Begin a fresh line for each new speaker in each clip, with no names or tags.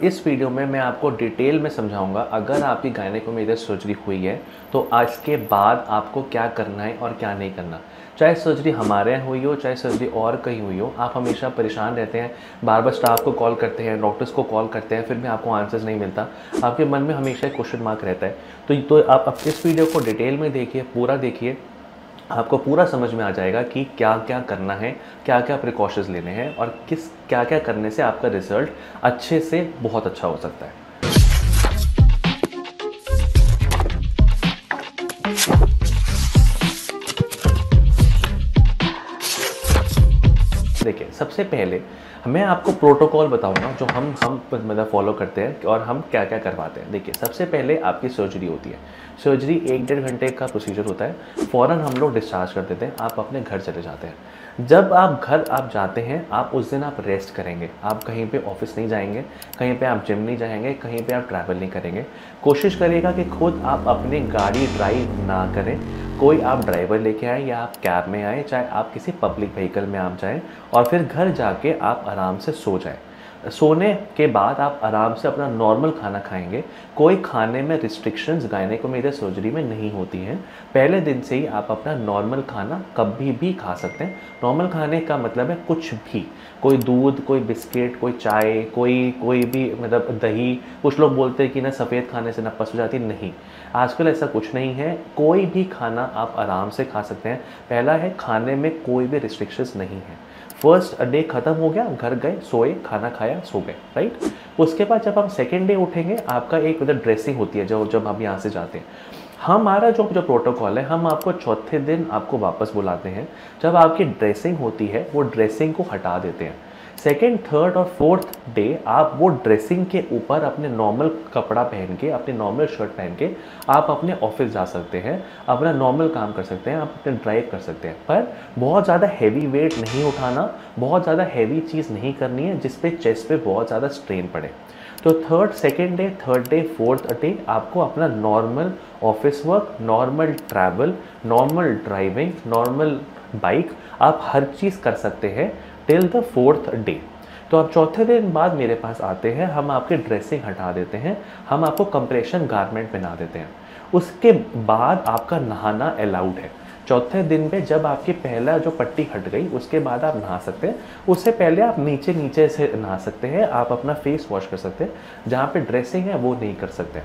इस वीडियो में मैं आपको डिटेल में समझाऊंगा अगर आपकी गायनेकोमेडियल सर्जरी हुई है तो आज के बाद आपको क्या करना है और क्या नहीं करना। चाहे सर्जरी हमारे यहाँ हुई हो, चाहे सर्जरी और कहीं हुई हो, आप हमेशा परेशान रहते हैं, बार बार स्टाफ को कॉल करते हैं, डॉक्टर्स को कॉल करते हैं, फिर भी आपको आंसर्स नहीं मिलता। आपके मन में हमेशा एक क्वेश्चन मार्क रहता है। तो आप अब इस वीडियो को डिटेल में देखिए, पूरा देखिए, आपको पूरा समझ में आ जाएगा कि क्या क्या करना है, क्या क्या प्रिकॉशंस लेने हैं और क्या क्या करने से आपका रिजल्ट अच्छे से बहुत अच्छा हो सकता है। देखिए, सबसे पहले मैं आपको प्रोटोकॉल बताऊंगा जो हम मतलब फॉलो करते हैं और हम क्या क्या करवाते हैं। देखिए, सबसे पहले आपकी सर्जरी होती है। सर्जरी 1-1.5 घंटे का प्रोसीजर होता है। फ़ौरन हम लोग डिस्चार्ज कर देते हैं, आप अपने घर चले जाते हैं। जब आप घर जाते हैं, आप उस दिन आप रेस्ट करेंगे। आप कहीं पे ऑफिस नहीं जाएंगे, कहीं पे आप जिम नहीं जाएंगे, कहीं पे आप ट्रैवल नहीं करेंगे। कोशिश करिएगा कि खुद आप अपनी गाड़ी ड्राइव ना करें। कोई आप ड्राइवर लेके आए या आप कैब में आए, चाहे आप किसी पब्लिक व्हीकल में आप जाएं और फिर घर जाके आप आराम से सो जाएं। सोने के बाद आप आराम से अपना नॉर्मल खाना खाएंगे। कोई खाने में रिस्ट्रिक्शंस गायनेकोमेडियल सर्जरी में नहीं होती हैं। पहले दिन से ही आप अपना नॉर्मल खाना कभी भी खा सकते हैं। नॉर्मल खाने का मतलब है कुछ भी, कोई दूध, कोई बिस्किट, कोई चाय, कोई भी मतलब दही। कुछ लोग बोलते हैं कि ना सफ़ेद खाने से नपस हो जाती, नहीं, आजकल ऐसा कुछ नहीं है। कोई भी खाना आप आराम से खा सकते हैं। पहला है, खाने में कोई भी रिस्ट्रिक्शंस नहीं है। फर्स्ट डे ख़त्म हो गया, घर गए, सोए, खाना खाया, सो गए, राइट। उसके बाद जब हम सेकेंड डे उठेंगे, आपका एक मतलब ड्रेसिंग होती है जब हम यहाँ से जाते हैं। हमारा जो प्रोटोकॉल है, हम आपको चौथे दिन आपको वापस बुलाते हैं। जब आपकी ड्रेसिंग होती है, वो ड्रेसिंग को हटा देते हैं। सेकेंड, थर्ड और फोर्थ डे आप वो ड्रेसिंग के ऊपर अपने नॉर्मल कपड़ा पहन के, अपने नॉर्मल शर्ट पहन के आप अपने ऑफिस जा सकते हैं, अपना नॉर्मल काम कर सकते हैं, आप अपने ड्राइव कर सकते हैं। पर बहुत ज़्यादा हैवी वेट नहीं उठाना, बहुत ज़्यादा हैवी चीज़ नहीं करनी है जिस पे चेस्ट पे बहुत ज़्यादा स्ट्रेन पड़े। तो second day, third day, fourth day आपको अपना normal office work, normal travel, normal driving, normal bike, आप हर चीज़ कर सकते हैं टिल द फोर्थ डे। तो आप चौथे दिन बाद मेरे पास आते हैं, हम आपके ड्रेसिंग हटा देते हैं, हम आपको कंप्रेशन गारमेंट पहना देते हैं। उसके बाद आपका नहाना अलाउड है। चौथे दिन पे जब आपकी पहला जो पट्टी हट गई, उसके बाद आप नहा सकते हैं। उससे पहले आप नीचे से नहा सकते हैं, आप अपना फेस वॉश कर सकते हैं। जहाँ पे ड्रेसिंग है वो नहीं कर सकते।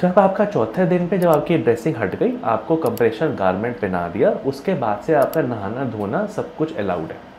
जब आपका चौथे दिन पे जब आपकी ड्रेसिंग हट गई, आपको कंप्रेशन गारमेंट पहना दिया, उसके बाद से आपका नहाना धोना सब कुछ अलाउड है।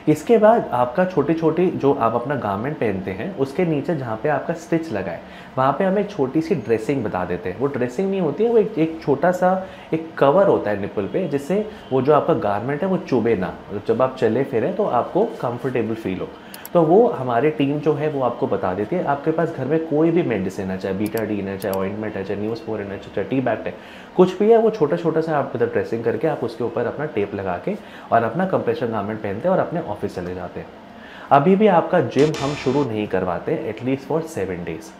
इसके बाद आपका छोटी जो आप अपना गारमेंट पहनते हैं, उसके नीचे जहाँ पे आपका स्टिच लगा है, वहाँ पे हम एक छोटी सी ड्रेसिंग बता देते हैं। वो ड्रेसिंग नहीं होती है, वो एक छोटा सा एक कवर होता है निपल पे, जिससे वो जो आपका गारमेंट है वो चुभे ना, जब आप चले फिरें तो आपको कंफर्टेबल फील हो। तो वो हमारी टीम जो है वो आपको बता देती है। आपके पास घर में कोई भी मेडिसिन है, चाहे बीटाडीन है, चाहे ऑइंटमेंट है, चाहे न्यूज़पोरिन है, चाहे टी बैक्ट है, कुछ भी है, वो छोटा सा आप मतलब ड्रेसिंग करके आप उसके ऊपर अपना टेप लगा के और अपना कंप्रेशन गारमेंट पहनते हैं और अपने ऑफिस चले जाते हैं। अभी भी आपका जिम हम शुरू नहीं करवाते, at least for 7 days.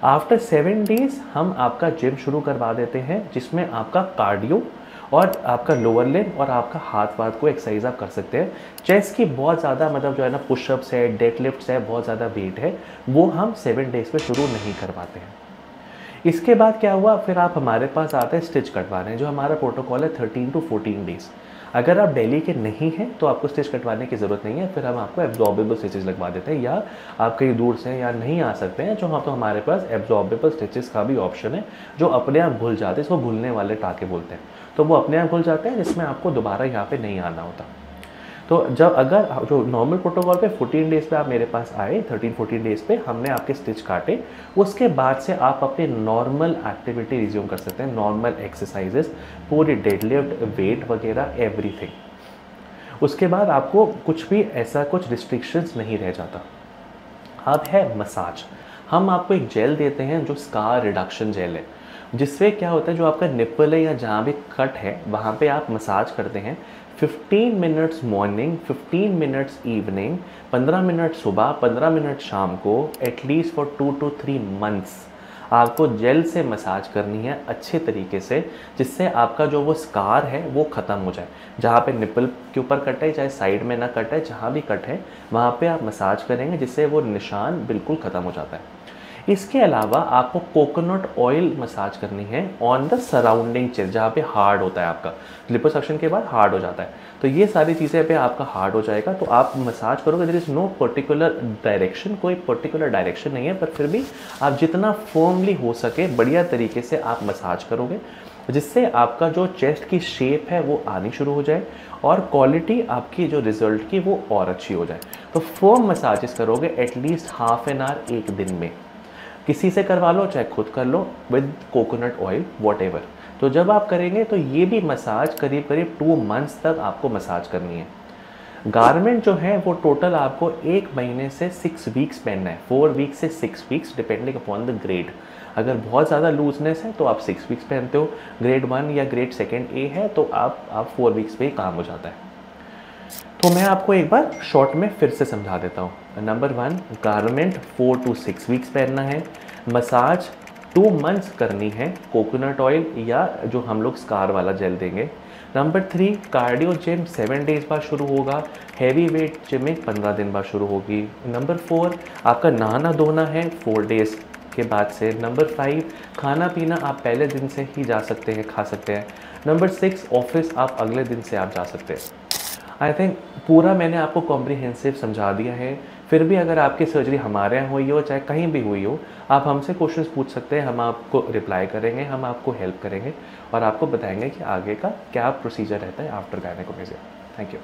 After 7 days हम आपका जिम शुरू करवा देते हैं, जिसमें आपका कार्डियो और आपका लोअर लिम्ब और आपका हाथ को एक्सरसाइज आप कर सकते हैं। चेस्ट की बहुत ज़्यादा मतलब जो है ना पुशअप्स है, डेडलिफ्ट्स है, बहुत ज़्यादा वेट है, वो हम 7 डेज़ पे शुरू नहीं करवाते हैं। इसके बाद क्या हुआ, फिर आप हमारे पास आते हैं स्टिच कटवाने। जो हमारा प्रोटोकॉल है 13 to 14 डेज़। अगर आप दिल्ली के नहीं हैं तो आपको स्टिच कटवाने की ज़रूरत नहीं है, फिर हम आपको एब्जॉर्बेबल स्टिचेस लगवा देते हैं। या आप कहीं दूर से या नहीं आ सकते हैं, तो हमारे पास एब्जॉर्बेबल स्टिचेस का भी ऑप्शन है, जो अपने आप घुल जाते हैं। इसको भूलने वाले टाँके बोलते हैं। तो वो अपने आप घुल जाते हैं, जिसमें आपको दोबारा यहाँ पे नहीं आना होता। तो जब अगर जो नॉर्मल प्रोटोकॉल पे 14 डेज़ पे आप मेरे पास आए, 13-14 डेज़ पे हमने आपके स्टिच काटे, उसके बाद से आप अपने नॉर्मल एक्टिविटी रिज्यूम कर सकते हैं, नॉर्मल एक्सरसाइजेस, पूरी डेडलिफ्ट, वेट वगैरह, एवरीथिंग। उसके बाद आपको कुछ भी ऐसा कुछ रिस्ट्रिक्शंस नहीं रह जाता। अब है मसाज। हम आपको एक जेल देते हैं जो स्कार रिडक्शन जेल है, जिससे क्या होता है, जो आपका निप्पल है या जहाँ भी कट है वहाँ पे आप मसाज करते हैं। 15 minutes morning, 15 minutes evening, 15 minute सुबह, 15 मिनट शाम को, एटलीस्ट फॉर 2 to 3 मंथ्स आपको जेल से मसाज करनी है अच्छे तरीके से, जिससे आपका जो वो स्कार है वो ख़त्म हो जाए। जहाँ पे निपल के ऊपर कट है, चाहे साइड में ना कट है, जहाँ भी कट है वहाँ पे आप मसाज करेंगे, जिससे वो निशान बिल्कुल ख़त्म हो जाता है। इसके अलावा आपको कोकोनट ऑयल मसाज करनी है ऑन द सराउंडिंग चेस्ट, जहाँ पे हार्ड होता है आपका, लिपोसक्शन के बाद हार्ड हो जाता है। तो ये सारी चीज़ें पे आपका हार्ड हो जाएगा, तो आप मसाज करोगे। There is no particular direction, कोई पर्टिकुलर डायरेक्शन नहीं है, पर फिर भी आप जितना फर्मली हो सके बढ़िया तरीके से आप मसाज करोगे, जिससे आपका जो चेस्ट की शेप है वो आनी शुरू हो जाए और क्वालिटी आपकी जो रिजल्ट की वो और अच्छी हो जाए। तो फर्म मसाजेस करोगे एटलीस्ट हाफ एन आवर एक दिन में, किसी से करवा लो चाहे खुद कर लो, विद कोकोनट ऑयल वॉट। तो जब आप करेंगे तो ये भी मसाज करीब करीब 2 मंथ्स तक आपको मसाज करनी है। गारमेंट जो है वो टोटल आपको 1 महीने से 6 वीक्स पहनना है, 4 वीक्स से 6 weeks depending upon the grade. अगर बहुत ज़्यादा लूजनेस है तो आप 6 वीक्स पहनते हो, ग्रेड 1 या ग्रेड 2 ए है तो आप 4 वीक्स पे ही काम हो जाता है। तो मैं आपको एक बार शॉर्ट में फिर से समझा देता हूँ। नंबर 1, गारमेंट 4 to 6 वीक्स पहनना है, मसाज 2 मंथ्स करनी है कोकोनट ऑयल या जो हम लोग स्कार वाला जेल देंगे। नंबर 3, कार्डियो जिम 7 डेज बाद शुरू होगा, हैवी वेट जिमिंग 15 दिन बाद शुरू होगी। नंबर 4, आपका नहाना धोना है 4 डेज के बाद से। नंबर 5, खाना पीना आप पहले दिन से ही जा सकते हैं, खा सकते हैं। नंबर 6, ऑफिस आप अगले दिन से आप जा सकते हैं। आई थिंक पूरा मैंने आपको कॉम्प्रिहेंसिव समझा दिया है। फिर भी अगर आपकी सर्जरी हमारे यहाँ हुई हो चाहे कहीं भी हुई हो, आप हमसे क्वेश्चंस पूछ सकते हैं, हम आपको रिप्लाई करेंगे, हम आपको हेल्प करेंगे और आपको बताएंगे कि आगे का क्या प्रोसीजर रहता है आफ्टर गायनेकोमेस्टिया। Thank you.